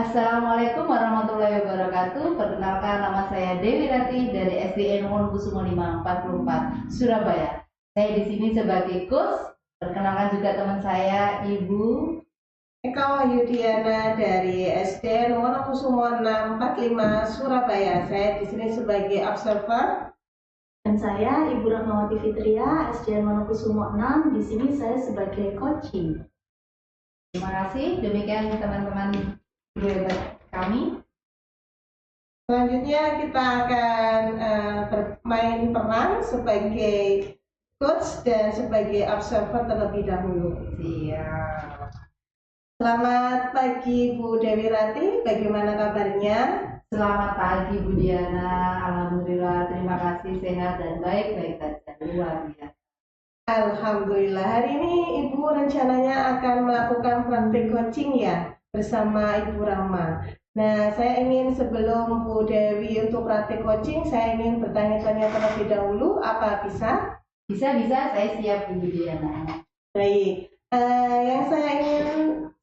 Assalamualaikum warahmatullahi wabarakatuh. Perkenalkan, nama saya Dewi Rati dari SDN Wonokusumo 544 Surabaya. Saya di sini sebagai coach. Perkenalkan juga teman saya Ibu. Eka Wahyudiana dari SDN Wonokusumo 645 Surabaya. Saya di sini sebagai observer. Dan saya Ibu Rahmawati Fitria, SDN Wonokusumo 6. Di sini saya sebagai coaching. Terima kasih. Demikian teman-teman kami. Selanjutnya kita akan bermain peran sebagai coach dan sebagai observer terlebih dahulu. Siap. Selamat pagi Bu Dewi Rati, bagaimana kabarnya? Selamat pagi Bu Diana. Alhamdulillah, terima kasih sehat dan baik-baik saja. Luar biasa. Alhamdulillah, hari ini Ibu rencananya akan melakukan praktik coaching ya bersama Ibu Rama. Nah, saya ingin sebelum Bu Dewi untuk praktik coaching, saya ingin bertanya-tanya terlebih dahulu, apa bisa? Bisa, saya siap Bu Diana. Baik, yang saya ingin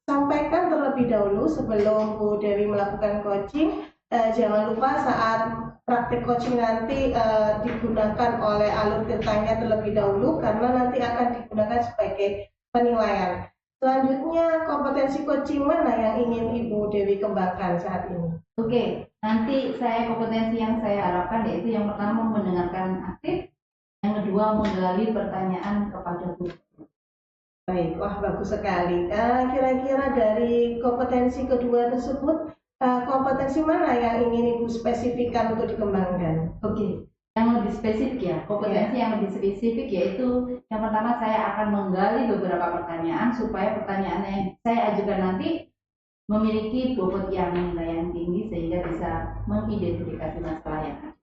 sampaikan terlebih dahulu sebelum Bu Dewi melakukan coaching, jangan lupa saat praktik coaching nanti digunakan oleh alur tintanya terlebih dahulu karena nanti akan digunakan sebagai penilaian. Selanjutnya, kompetensi coaching mana yang ingin Ibu Dewi kembangkan saat ini? Oke, nanti kompetensi yang saya harapkan yaitu yang pertama mendengarkan aktif, yang kedua menggali pertanyaan kepada guru. Baik, wah bagus sekali. Kira-kira dari kompetensi kedua tersebut, kompetensi mana yang ingin Ibu spesifikkan untuk dikembangkan? Oke, yang lebih spesifik ya, kompetensi yang lebih spesifik yaitu yang pertama saya akan menggali beberapa pertanyaan supaya pertanyaan yang saya ajukan nanti memiliki bobot yang nilai yang tinggi sehingga bisa mengidentifikasi masalah yang ada.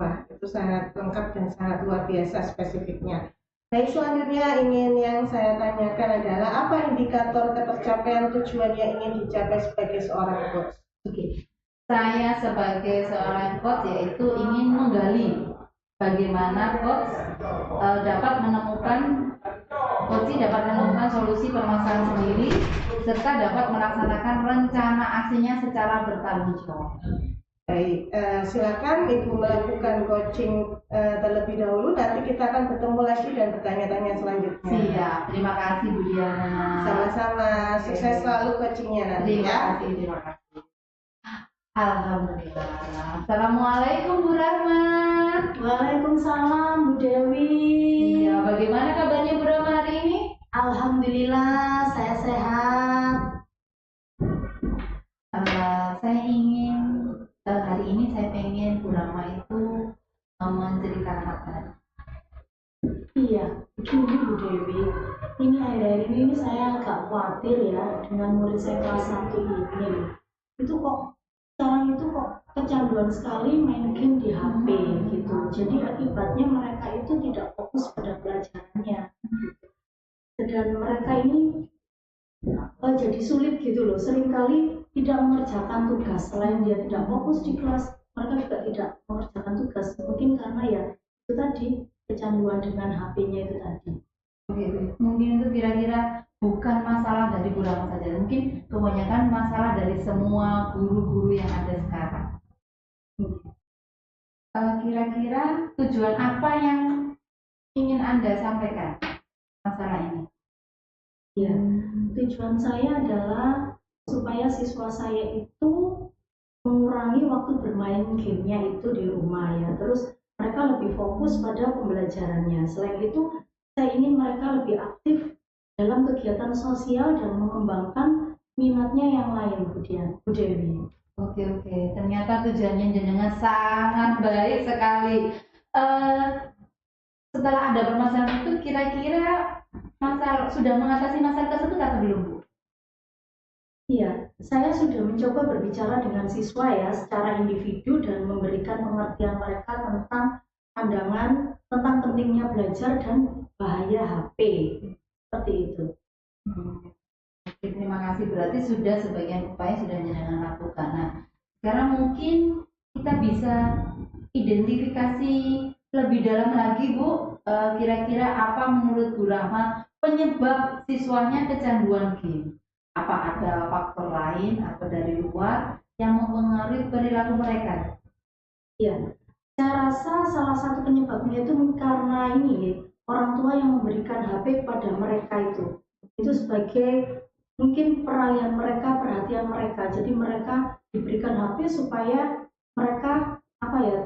Wah, itu sangat lengkap dan sangat luar biasa spesifiknya. Baik, selanjutnya yang saya tanyakan adalah apa indikator ketercapaian tujuan yang ingin dicapai sebagai seorang coach? Oke, saya sebagai seorang coach yaitu ingin menggali bagaimana coach dapat menemukan solusi permasalahan sendiri serta dapat melaksanakan rencana aksinya secara bertanggung jawab. Baik, silakan Ibu melakukan coaching terlebih dahulu. Nanti kita akan bertemu lagi dan bertanya-tanya selanjutnya. Siap, terima kasih Bu Diana. Sama-sama, sukses selalu coachingnya nanti ya. Terima kasih. Alhamdulillah. Assalamualaikum Bu Rahma. Waalaikumsalam Bu Dewi. Iya, bagaimana kabarnya Bu Rahma hari ini? Alhamdulillah, saya sehat. Saya ingin hari ini saya pengen Bu Rahma itu menceritakan apa? Iya, begini Bu Dewi. Ini akhir-akhir ini saya agak khawatir ya dengan murid saya kelas 1 ini. Itu kok sekarang itu kok kecanduan sekali main game di HP gitu. Jadi akibatnya mereka itu tidak fokus pada pelajarannya. Dan mereka ini jadi sulit gitu loh. Seringkali tidak mengerjakan tugas. Selain dia tidak fokus di kelas, mereka juga tidak mengerjakan tugas. Mungkin karena ya itu tadi kecanduan dengan HP-nya itu tadi. Oke, mungkin itu kira-kira bukan masalah dari Bu Rahma saja, mungkin kebanyakan masalah dari semua guru-guru yang ada sekarang. Kira-kira tujuan apa yang ingin Anda sampaikan masalah ini? Ya, tujuan saya adalah supaya siswa saya itu mengurangi waktu bermain gamenya itu di rumah ya. Terus mereka lebih fokus pada pembelajarannya. Selain itu, saya ingin mereka lebih aktif dalam kegiatan sosial dan mengembangkan minatnya yang lain, Bu Dewi. Oke, ternyata tujuannya jenengan sangat baik sekali. Setelah ada permasalahan itu, kira-kira sudah mengatasi masalah tersebut atau belum, Bu? Iya, saya sudah mencoba berbicara dengan siswa ya secara individu dan memberikan pengertian mereka tentang pandangan tentang pentingnya belajar dan bahaya HP. Seperti itu. Oke, terima kasih. Berarti sudah sebagian upaya sudah jenengan lakukan. Nah, sekarang mungkin kita bisa identifikasi lebih dalam lagi, Bu. Kira-kira apa menurut Bu Rahma penyebab siswanya kecanduan game? Apa ada faktor lain atau dari luar yang mempengaruhi perilaku mereka? Iya, saya rasa salah satu penyebabnya itu karena ini orang tua yang memberikan HP kepada mereka itu sebagai mungkin peralihan mereka, perhatian mereka. Jadi mereka diberikan HP supaya mereka apa ya,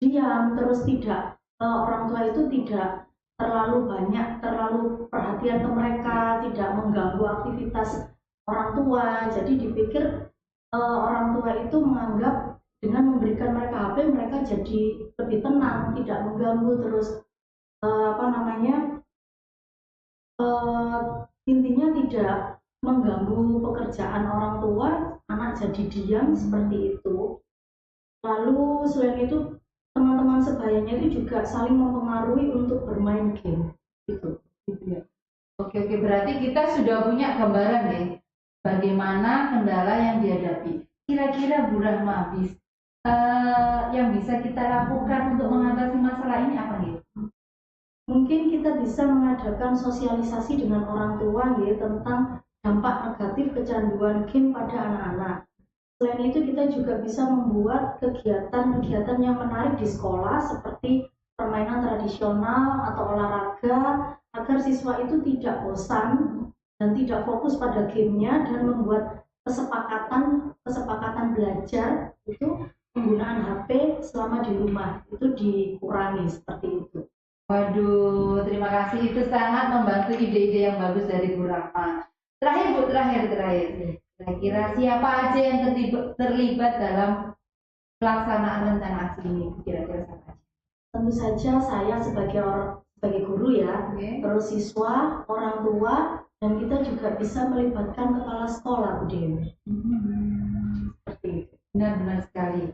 diam terus, tidak orang tua itu tidak terlalu banyak terlalu perhatian ke mereka, tidak mengganggu aktivitas orang tua. Jadi dipikir orang tua itu menganggap dengan memberikan mereka HP mereka jadi lebih tenang, tidak mengganggu, terus apa namanya, intinya tidak mengganggu pekerjaan orang tua, anak jadi diam seperti itu. Lalu selain itu teman-teman sebayanya itu juga saling mempengaruhi untuk bermain game gitu ya. Oke, berarti kita sudah punya gambaran nih bagaimana kendala yang dihadapi. Kira-kira Bu Rahma yang bisa kita lakukan untuk mengatasi masalah ini apa nih? Mungkin kita bisa mengadakan sosialisasi dengan orang tua ya, tentang dampak negatif kecanduan game pada anak-anak. Selain itu kita juga bisa membuat kegiatan-kegiatan yang menarik di sekolah seperti permainan tradisional atau olahraga agar siswa itu tidak bosan dan tidak fokus pada gamenya, dan membuat kesepakatan belajar itu penggunaan HP selama di rumah itu dikurangi seperti itu. Waduh, terima kasih, itu sangat membantu ide-ide yang bagus dari Bu Rahma. Terakhir Bu, terakhir. Kira-kira siapa aja yang terlibat dalam pelaksanaan rencana aksi ini? Kira-kira siapa aja? Tentu saja saya sebagai guru ya, terus siswa, orang tua, dan kita juga bisa melibatkan kepala sekolah, Bu Dewi. Seperti itu. Benar-benar sekali.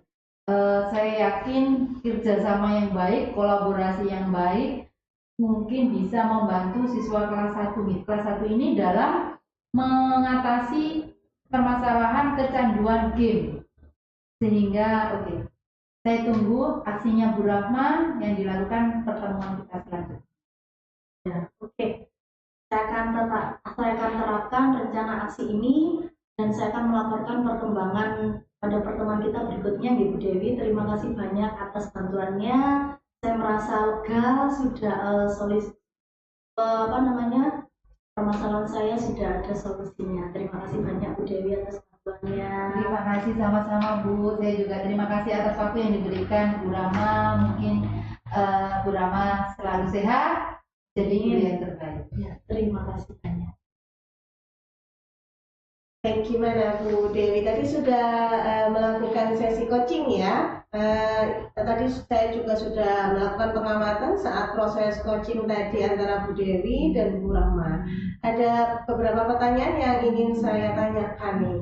Saya yakin kerjasama yang baik, kolaborasi yang baik mungkin bisa membantu siswa kelas 1 ini dalam mengatasi permasalahan kecanduan game. Sehingga saya tunggu aksinya Bu Rahma yang dilakukan pertemuan kita selanjutnya. Ya, saya akan terapkan rencana aksi ini dan saya akan melaporkan perkembangan pada pertemuan kita berikutnya, Bu Dewi. Terima kasih banyak atas bantuannya. Saya merasa lega, sudah permasalahan saya sudah ada solusinya. Terima kasih banyak Bu Dewi atas bantuannya. Terima kasih sama-sama Bu. Saya juga terima kasih atas waktu yang diberikan Bu Rahma. Mungkin Bu Rahma selalu sehat, jadi guru yang terbaik. Ya, terima kasih banyak. Gimana Bu Dewi, tadi sudah melakukan sesi coaching ya. Tadi saya juga sudah melakukan pengamatan saat proses coaching tadi antara Bu Dewi dan Bu Rahma. Ada beberapa pertanyaan yang ingin saya tanyakan nih.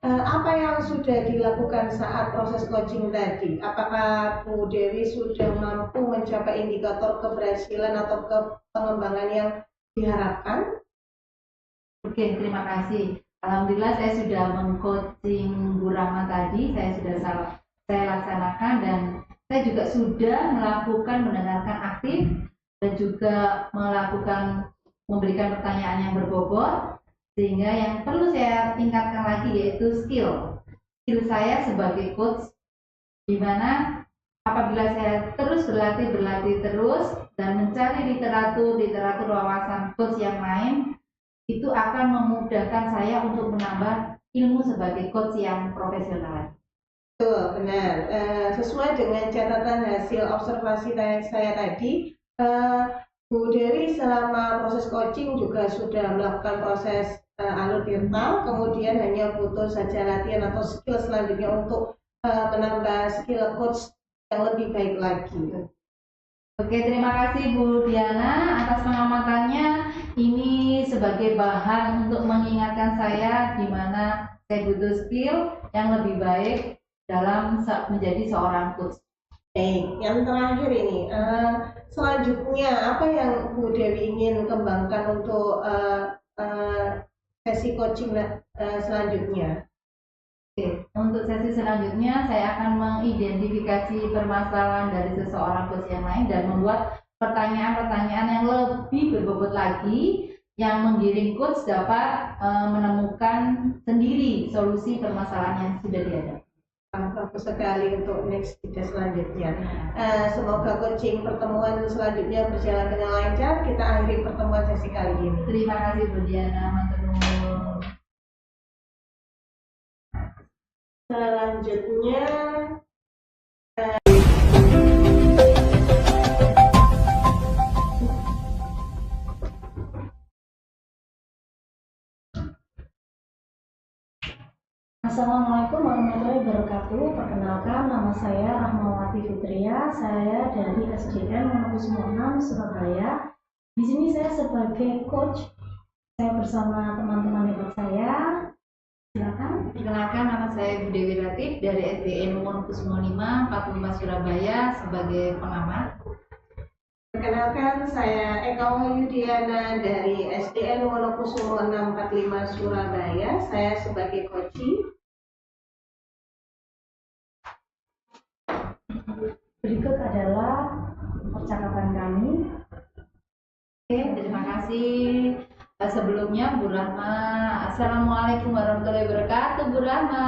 Apa yang sudah dilakukan saat proses coaching tadi? Apakah Bu Dewi sudah mampu mencapai indikator keberhasilan atau pengembangan yang diharapkan? Oke, terima kasih. Alhamdulillah saya sudah mengcoaching Bu Rahma tadi, saya laksanakan, dan saya juga sudah melakukan mendengarkan aktif dan juga memberikan pertanyaan yang berbobot, sehingga yang perlu saya tingkatkan lagi yaitu skill saya sebagai coach, di mana apabila saya terus berlatih terus dan mencari literatur wawasan coach yang lain, itu akan memudahkan saya untuk menambah ilmu sebagai coach yang profesional. Betul, benar. Sesuai dengan catatan hasil observasi saya tadi, Bu Dewi selama proses coaching juga sudah melakukan proses alur virtual, kemudian hanya butuh saja latihan atau skill selanjutnya untuk menambah skill coach yang lebih baik lagi. Oke, terima kasih Bu Diana atas pengamatannya. Ini sebagai bahan untuk mengingatkan saya di mana saya butuh skill yang lebih baik dalam menjadi seorang coach. Yang terakhir ini, selanjutnya apa yang Bu Dewi ingin kembangkan untuk sesi coaching selanjutnya? Oke, untuk sesi selanjutnya saya akan mengidentifikasi permasalahan dari seseorang coach yang lain dan membuat pertanyaan-pertanyaan yang lebih berbobot lagi, yang menggiring coach dapat menemukan sendiri solusi permasalahan yang sudah dihadapi. Bagus sekali untuk next video selanjutnya. Semoga coaching pertemuan selanjutnya berjalan dengan lancar. Kita akhiri pertemuan sesi kali ini. Terima kasih Bu Diana, matur nuwun. Selanjutnya Assalamualaikum warahmatullahi wabarakatuh. Perkenalkan, nama saya Rahmawati Fitria. Saya dari SDN Monokusumo 6 Surabaya. Di sini saya sebagai coach. Saya bersama teman-teman hebat saya. Silakan. Perkenalkan, nama saya Bu Dewi Latif dari SDN Monokusumo 5 45 Surabaya sebagai pengamat. perkenalkan, saya Eka Wahyudiana dari SDN Monokusumo 645 Surabaya. Saya sebagai coaching. Berikut adalah percakapan kami. Oke, terima kasih. Sebelumnya Bu Rahma, Assalamualaikum warahmatullahi wabarakatuh Bu Rahma.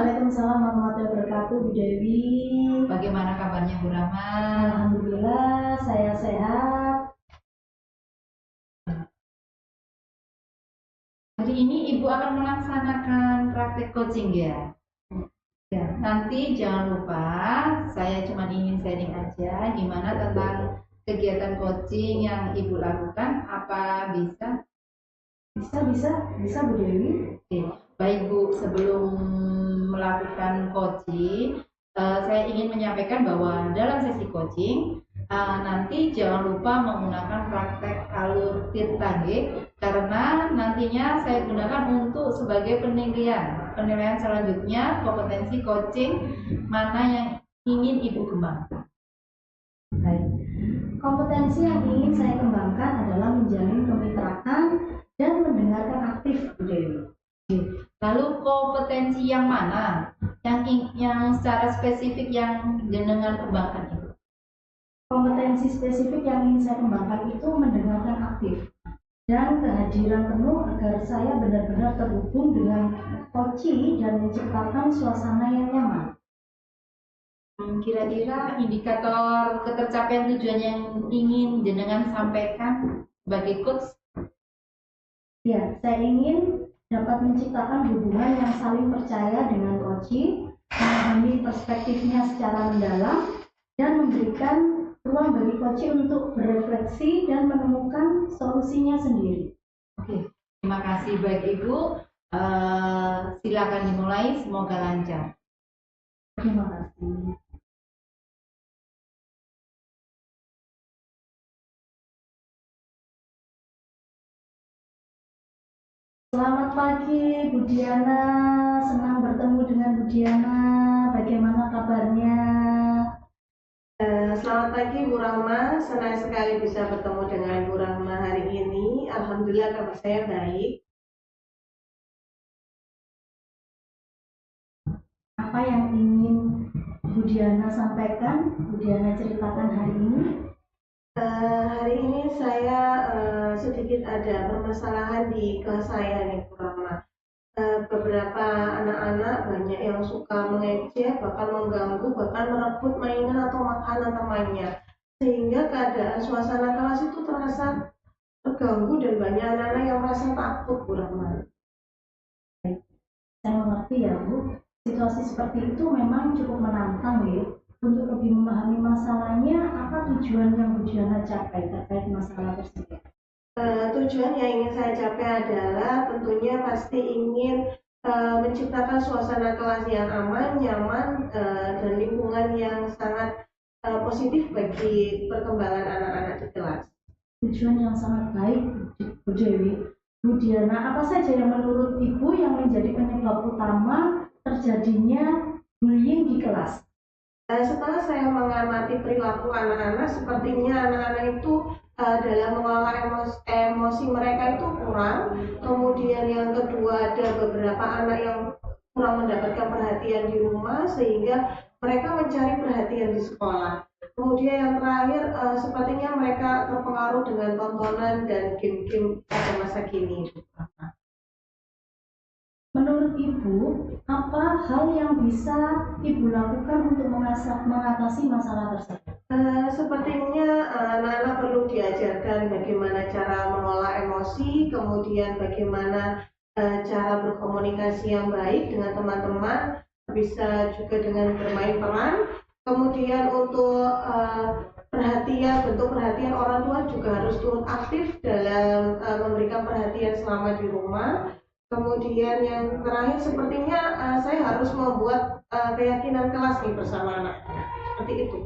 Waalaikumsalam warahmatullahi wabarakatuh, Bu Dewi. Bagaimana kabarnya Bu Rahma? Alhamdulillah, saya sehat. Hari ini Ibu akan melaksanakan praktek coaching ya? Ya, nanti jangan lupa, saya cuma ingin sharing aja gimana tentang kegiatan coaching yang Ibu lakukan. Apa bisa? Bisa Bu Dewi. Oke, baik Bu, sebelum melakukan coaching, saya ingin menyampaikan bahwa dalam sesi coaching nanti jangan lupa menggunakan praktek alur tirtage karena nantinya saya gunakan untuk sebagai penilaian selanjutnya kompetensi coaching mana yang ingin Ibu kembangkan. Baik. Kompetensi yang ingin saya kembangkan adalah menjalin kemitraan dan mendengarkan aktif, Bu Dewi. Lalu kompetensi yang mana yang secara spesifik yang jenengan kembangkan itu? Kompetensi spesifik yang ingin saya kembangkan itu mendengarkan aktif dan kehadiran penuh agar saya benar-benar terhubung dengan coachee dan menciptakan suasana yang nyaman. Kira-kira indikator ketercapaian tujuan yang ingin jenengan sampaikan sebagai coach? Ya, saya ingin dapat menciptakan hubungan yang saling percaya dengan coachee, memahami perspektifnya secara mendalam, dan memberikan ruang bagi coachee untuk berefleksi dan menemukan solusinya sendiri. Oke, terima kasih baik Ibu. Silakan dimulai, semoga lancar. Terima kasih. Selamat pagi Bu Diana, senang bertemu dengan Bu Diana. Bagaimana kabarnya? Selamat pagi Bu Rahma, senang sekali bisa bertemu dengan Bu Rahma hari ini. Alhamdulillah kabar saya baik. Apa yang ingin Bu Diana sampaikan, Bu Diana ceritakan hari ini? Hari ini saya sedikit ada permasalahan di kelas saya nih Bu Rahma. Beberapa anak-anak banyak yang suka mengejek, bahkan mengganggu, bahkan merebut mainan atau makanan temannya. Sehingga keadaan suasana kelas itu terasa terganggu dan banyak anak-anak yang merasa takut Bu Rahma. Saya mengerti ya Bu, situasi seperti itu memang cukup menantang ya. Untuk lebih memahami masalahnya, apa tujuan yang Bu Diana capai terkait masalah tersebut? Tujuan yang ingin saya capai adalah tentunya pasti ingin menciptakan suasana kelas yang aman, nyaman, dan lingkungan yang sangat positif bagi perkembangan anak-anak di kelas. Tujuan yang sangat baik Bu Dewi. Bu Diana, apa saja yang menurut Ibu yang menjadi penyebab utama terjadinya bullying di kelas? Setelah saya mengamati perilaku anak-anak, sepertinya anak-anak itu dalam mengelola emosi mereka itu kurang. Kemudian yang kedua, ada beberapa anak yang kurang mendapatkan perhatian di rumah sehingga mereka mencari perhatian di sekolah. Kemudian yang terakhir, sepertinya mereka terpengaruh dengan tontonan dan game-game pada masa kini. Menurut Ibu, apa hal yang bisa Ibu lakukan untuk mengatasi masalah tersebut? Sepertinya anak-anak perlu diajarkan bagaimana cara mengolah emosi, kemudian bagaimana cara berkomunikasi yang baik dengan teman-teman, bisa juga dengan bermain peran. Kemudian untuk bentuk perhatian orang tua juga harus turut aktif dalam memberikan perhatian selama di rumah. Kemudian yang terakhir sepertinya saya harus membuat keyakinan kelas nih bersama anak. Seperti itu.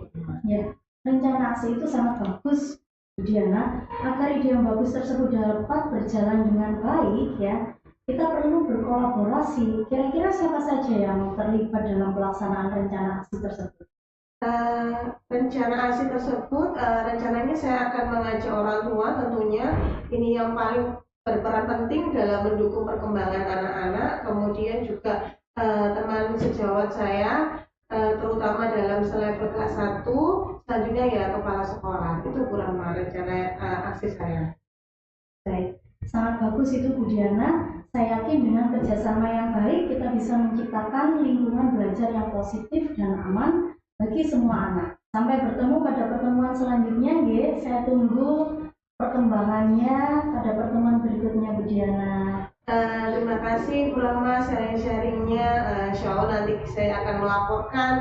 Ya, rencana aksi itu sangat bagus, Bu Diana. Agar ide yang bagus tersebut dapat berjalan dengan baik, ya, kita perlu berkolaborasi. Kira-kira siapa saja yang terlibat dalam pelaksanaan rencana aksi tersebut? Rencana aksi tersebut, rencananya saya akan mengajak orang tua tentunya. Ini yang paling berperan penting dalam mendukung perkembangan anak-anak. Kemudian juga teman sejawat saya, terutama dalam selevel kelas 1, selanjutnya ya kepala sekolah. Itu kurang rencana aksi saya. Baik, sangat bagus itu Bu Diana. Saya yakin dengan kerjasama yang baik kita bisa menciptakan lingkungan belajar yang positif dan aman bagi semua anak. Sampai bertemu pada pertemuan selanjutnya, nggih. Saya tunggu perkembangannya pada pertemuan berikutnya, Bu Diana. Terima kasih Bu Lama sharing-sharingnya. Insya Allah nanti saya akan melaporkan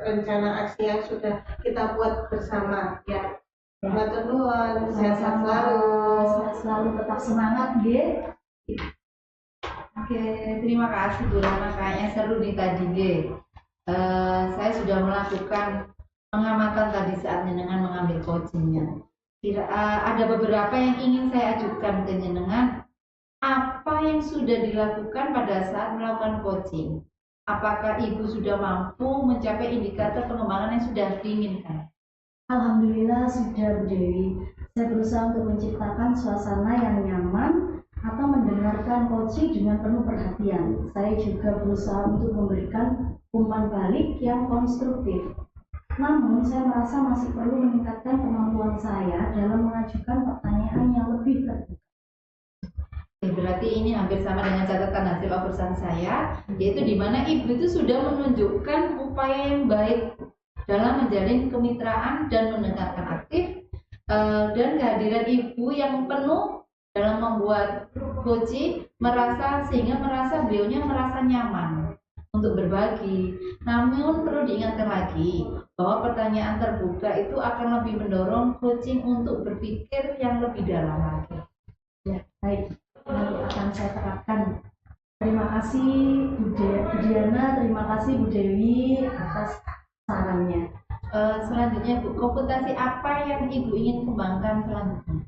rencana aksi yang sudah kita buat bersama. Ya, matur nuwun, sehat selalu. Sehat selalu, tetap semangat, nggih. Oke, terima kasih Bu Rama, kayaknya seru nih tadi nggih. Saya sudah melakukan pengamatan tadi saat jenengan mengambil coachingnya. Ada beberapa yang ingin saya ajukan ke jenengan. Apa yang sudah dilakukan pada saat melakukan coaching? Apakah Ibu sudah mampu mencapai indikator pengembangan yang sudah diinginkan? Alhamdulillah sudah, Bu Dewi. Saya berusaha untuk menciptakan suasana yang nyaman atau mendengarkan coaching dengan penuh perhatian. Saya juga berusaha untuk memberikan umpan balik yang konstruktif. Namun, saya merasa masih perlu meningkatkan kemampuan saya dalam mengajukan pertanyaan yang lebih terbuka. Berarti ini hampir sama dengan catatan hasil oversan saya, yaitu di mana Ibu itu sudah menunjukkan upaya yang baik dalam menjalin kemitraan dan mendengarkan aktif, dan kehadiran Ibu yang penuh dalam membuat coaching sehingga beliaunya merasa nyaman untuk berbagi. Namun perlu diingatkan lagi bahwa pertanyaan terbuka itu akan lebih mendorong coaching untuk berpikir yang lebih dalam lagi. Ya, baik. Ini akan saya terapkan. Terima kasih Bu Diana, terima kasih Bu Dewi atas sarannya. Selanjutnya Bu, komputasi apa yang Ibu ingin kembangkan selanjutnya?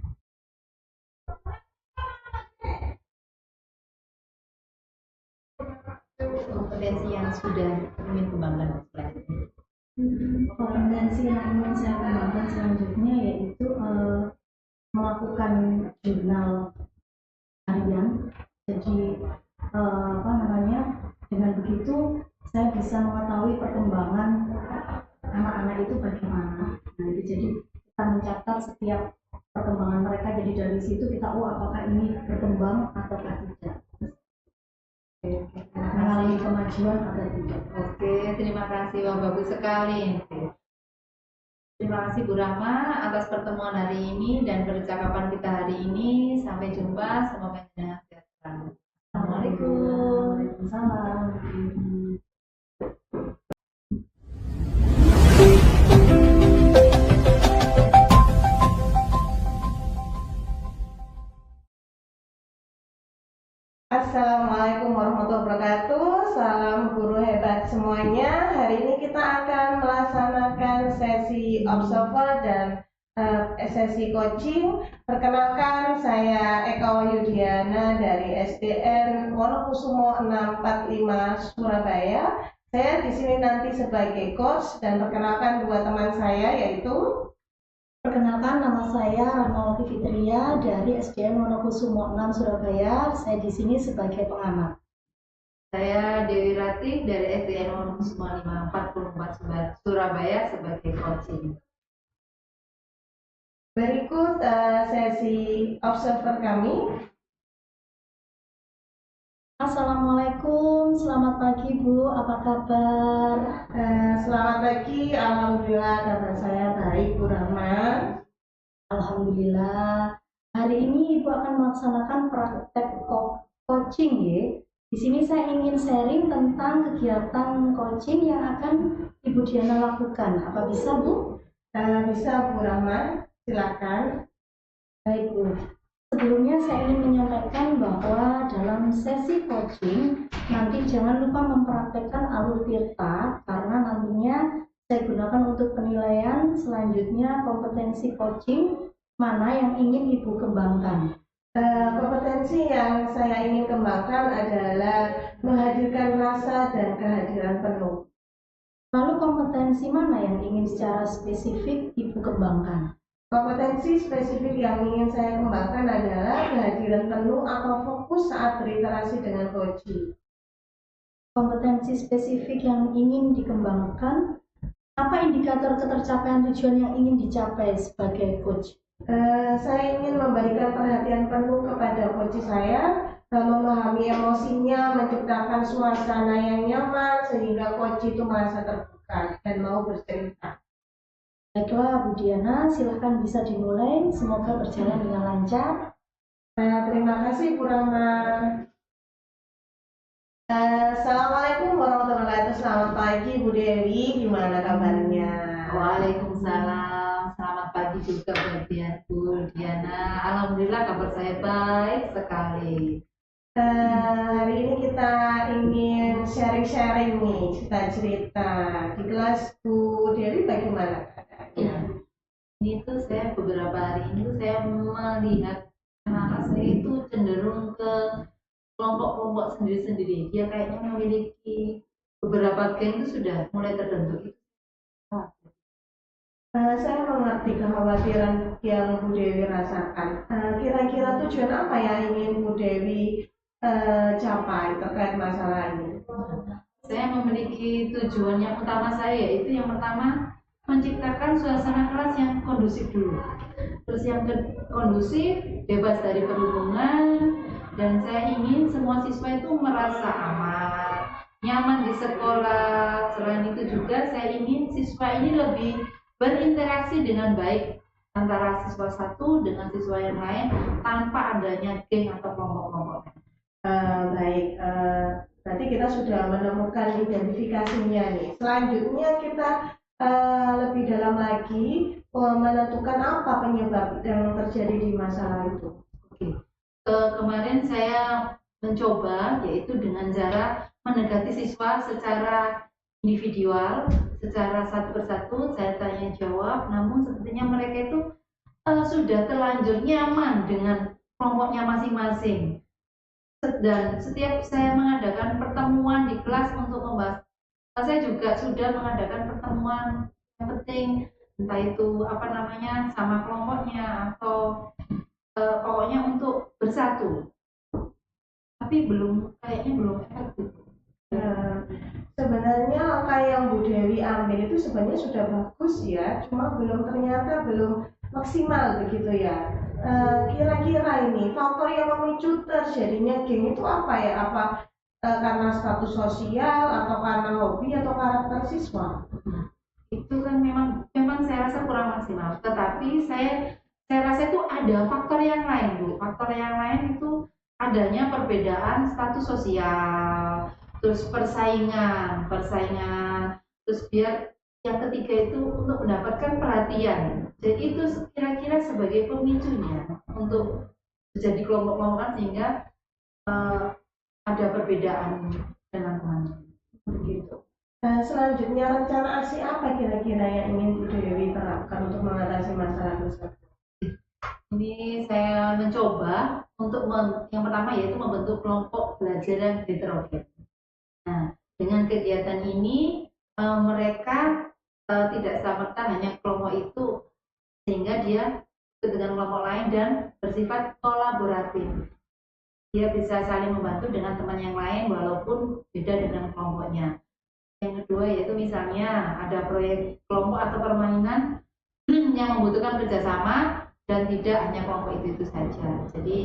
Kompetensi yang sudah ingin kembangkan selanjutnya. Kompetensi yang ingin saya kembangkan selanjutnya yaitu melakukan jurnal harian. Jadi dengan begitu saya bisa mengetahui perkembangan anak-anak itu bagaimana. Nah, itu jadi kita mencatat setiap perkembangan mereka. Jadi dari situ kita apakah ini berkembang ataukah tidak, mengalami kemajuan atau tidak. Oke, terima kasih, wah bagus sekali. Terima kasih Bu Rama atas pertemuan hari ini dan percakapan kita hari ini. Sampai jumpa, semoga jenengan sehat selalu. Assalamualaikum. Waalaikumsalam. Assalamualaikum warahmatullahi wabarakatuh. Salam guru hebat semuanya. Hari ini kita akan melaksanakan sesi observer dan sesi coaching. Perkenalkan, saya Eka Wahyudiana dari SDN Wonokusumo 645 Surabaya. Saya di sini nanti sebagai coach dan perkenalkan dua teman saya yaitu. Perkenalkan, nama saya Rahmawati Fitria dari SDN Wonokusumo 6 Surabaya. Saya di sini sebagai pengamat. Saya Dewi Ratih dari SDN Wonokusumo 544 Surabaya sebagai coaching. Berikut sesi observer kami. Assalamualaikum, selamat pagi Bu, apa kabar? Selamat pagi, alhamdulillah kabar saya baik Bu Rahma. Alhamdulillah. Hari ini Ibu akan melaksanakan praktek coaching ya. Di sini saya ingin sharing tentang kegiatan coaching yang akan Ibu Diana lakukan. Apa bisa Bu? Bisa Bu Rahma, silakan. Baik Bu. Sebelumnya saya ingin menyampaikan bahwa dalam sesi coaching nanti jangan lupa mempraktekkan alur tirta karena nantinya saya gunakan untuk penilaian selanjutnya kompetensi coaching mana yang ingin Ibu kembangkan. Kompetensi yang saya ingin kembangkan adalah menghadirkan rasa dan kehadiran penuh. Lalu kompetensi mana yang ingin secara spesifik Ibu kembangkan? Kompetensi spesifik yang ingin saya kembangkan adalah kehadiran penuh atau fokus saat berinteraksi dengan coaching. Kompetensi spesifik yang ingin dikembangkan, apa indikator ketercapaian tujuan yang ingin dicapai sebagai coach? Saya ingin memberikan perhatian penuh kepada coach saya, memahami emosinya, menciptakan suasana yang nyaman sehingga coach itu merasa terbuka dan mau bercerita. Baiklah Bu Diana, silahkan bisa dimulai. Semoga berjalan dengan lancar. Terima kasih Bu Rahma. Assalamualaikum warahmatullahi wabarakatuh. Selamat pagi Bu Dewi, gimana kabarnya? Waalaikumsalam. Selamat pagi juga buat Bu Diana. Alhamdulillah kabar saya baik sekali. Hari ini kita ingin sharing-sharing nih, cerita-cerita di kelas Bu Dewi bagaimana? Ya, ini tuh saya beberapa hari ini tuh saya melihat anak-anak saya itu cenderung ke kelompok-kelompok sendiri-sendiri. Dia kayaknya memiliki beberapa geng itu sudah mulai terbentuk. Saya mengerti kekhawatiran yang Bu Dewi rasakan. Kira-kira tujuan apa yang ingin Bu Dewi capai terkait masalah ini? Saya memiliki tujuan yang utama saya, yaitu yang pertama menciptakan suasana kelas yang kondusif dulu. Terus yang kondusif, bebas dari perhubungan, dan saya ingin semua siswa itu merasa aman, nyaman di sekolah. Selain itu juga saya ingin siswa ini lebih berinteraksi dengan baik antara siswa satu dengan siswa yang lain tanpa adanya geng atau kelompok-kelompok. Baik, berarti kita sudah menemukan identifikasinya nih. Selanjutnya kita lebih dalam lagi menentukan apa penyebab yang terjadi di masalah itu. Oke. Kemarin saya mencoba yaitu dengan cara mendekati siswa secara individual, secara satu persatu saya tanya jawab, namun sepertinya mereka itu sudah terlanjur nyaman dengan kelompoknya masing-masing. Dan setiap saya mengadakan pertemuan di kelas untuk membahas, saya juga sudah mengadakan pertemuan yang penting, entah itu sama kelompoknya atau pokoknya untuk bersatu, tapi kayaknya belum efektif. Sebenarnya langkah yang Bu Dewi ambil itu sebenarnya sudah bagus ya, cuma ternyata belum maksimal begitu ya. Kira-kira ini faktor yang memicu terjadinya geng itu apa ya? Apa karena status sosial atau karena hobi atau karakter siswa? Itu kan memang saya rasa kurang maksimal. Tetapi saya rasa itu ada faktor yang lain, Bu. Faktor yang lain itu adanya perbedaan status sosial, terus persaingan, terus biar yang ketiga itu untuk mendapatkan perhatian. Jadi itu kira-kira sebagai pemicunya untuk menjadi kelompok-kelompokan sehingga ada perbedaan dengan teman-teman. Begitu. Selanjutnya rencana aksi apa kira-kira yang ingin Bu Dewi terapkan untuk mengatasi masalah tersebut? Ini saya mencoba untuk yang pertama yaitu membentuk kelompok belajar yang heterogen. Nah, dengan kegiatan ini mereka tidak serta-merta hanya kelompok itu, sehingga dia dengan kelompok lain dan bersifat kolaboratif. Dia bisa saling membantu dengan teman yang lain walaupun beda dengan kelompoknya. Yang kedua yaitu misalnya ada proyek kelompok atau permainan yang membutuhkan kerjasama, dan tidak hanya kelompok itu saja. Jadi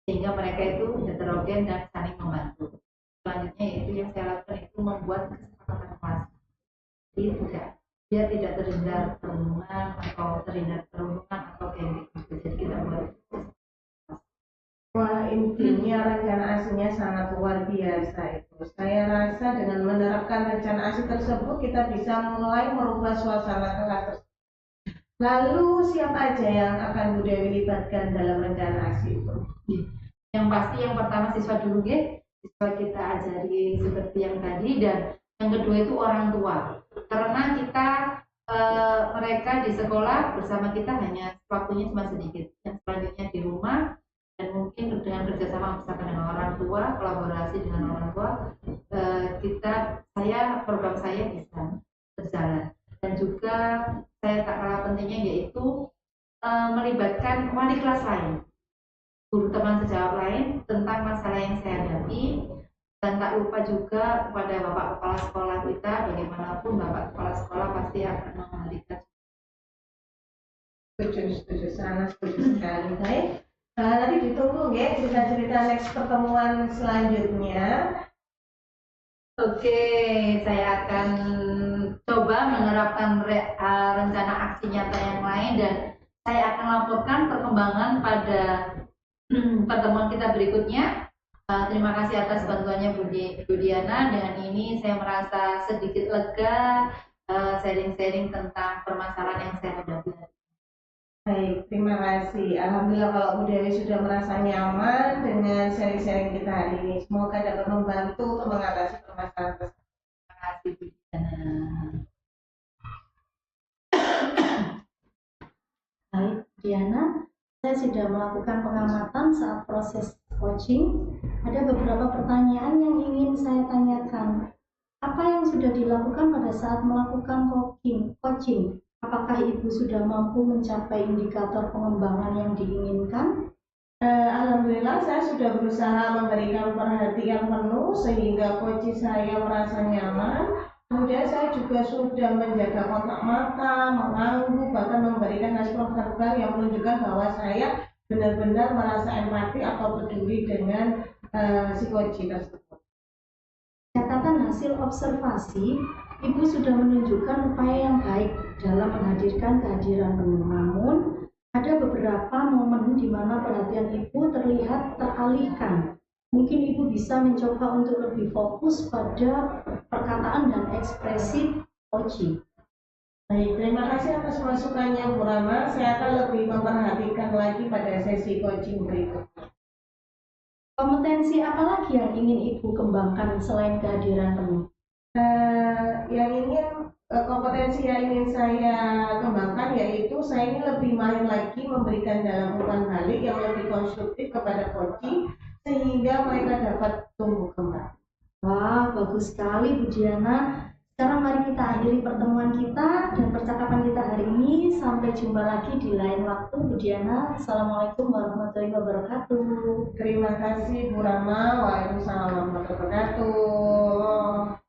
sehingga mereka itu heterogen dan saling membantu. Selanjutnya yaitu yang saya lakukan itu membuat kesepakatan kelas. Jadi biar tidak terhindar kerumunan atau kayak gitu. Jadi kita buat. Wah, intinya rencana aslinya sangat luar biasa itu. Saya rasa dengan menerapkan rencana asli tersebut kita bisa mulai merubah suasana kelas tersebut. Lalu siapa aja yang akan Bu Dewi libatkan dalam rencana asli itu? Yang pasti yang pertama siswa dulu ya, siswa kita ajari seperti yang tadi, dan yang kedua itu orang tua. Karena kita mereka di sekolah bersama kita hanya waktunya cuma sedikit. Yang selanjutnya di rumah dan mungkin dengan kerjasama bersama dengan orang tua, kolaborasi dengan orang tua, program saya bisa berjalan. Dan juga saya tak kalah pentingnya yaitu melibatkan wali kelas lain, guru teman sejawat lain tentang masalah yang saya hadapi. Dan tak lupa juga kepada Bapak Kepala Sekolah kita, bagaimanapun Bapak Kepala Sekolah pasti akan memberikan. Setuju, sangat setuju sekali. Baik, nanti ditunggu ya cerita-cerita next pertemuan selanjutnya. Oke, saya akan coba menerapkan rencana aksi nyata yang lain, dan saya akan laporkan perkembangan pada pertemuan kita berikutnya. Terima kasih atas bantuannya Bu Diana. Dengan ini saya merasa sedikit lega sharing-sharing tentang permasalahan yang saya hadapi. Baik, terima kasih. Alhamdulillah kalau Bu Dewi sudah merasa nyaman dengan sharing-sharing kita hari ini. Semoga dapat membantu untuk mengatasi permasalahan tersebut. Terima kasih Bu Diana. Baik, Diana, saya sudah melakukan pengamatan saat proses coaching. Ada beberapa pertanyaan yang ingin saya tanyakan. Apa yang sudah dilakukan pada saat melakukan coaching? Apakah Ibu sudah mampu mencapai indikator pengembangan yang diinginkan? Alhamdulillah saya sudah berusaha memberikan perhatian penuh sehingga coach saya merasa nyaman. Kemudian saya juga sudah menjaga kontak mata, mengangguk, bahkan memberikan respon verbal yang menunjukkan bahwa saya benar-benar merasa empati atau peduli dengan si coach tersebut. Catatan hasil observasi, Ibu sudah menunjukkan upaya yang baik dalam menghadirkan kehadiran penuh. Namun, ada beberapa momen di mana perhatian Ibu terlihat teralihkan. Mungkin Ibu bisa mencoba untuk lebih fokus pada perkataan dan ekspresi coaching. Baik, terima kasih atas masukannya Bu Rama. Saya akan lebih memperhatikan lagi pada sesi coaching berikutnya. Kompetensi apa lagi yang ingin Ibu kembangkan selain kehadiran penuh? Kompetensi yang ingin saya kembangkan yaitu saya ingin lebih mahir lagi memberikan dalam umpan balik yang lebih konstruktif kepada coaching sehingga mereka dapat tumbuh kembang. Wah, bagus sekali Bu Diana. Sekarang mari kita akhiri pertemuan kita dan percakapan kita hari ini. Sampai jumpa lagi di lain waktu Bu Diana. Assalamualaikum warahmatullahi wabarakatuh. Terima kasih Bu Rama. Waalaikumsalam warahmatullahi wabarakatuh.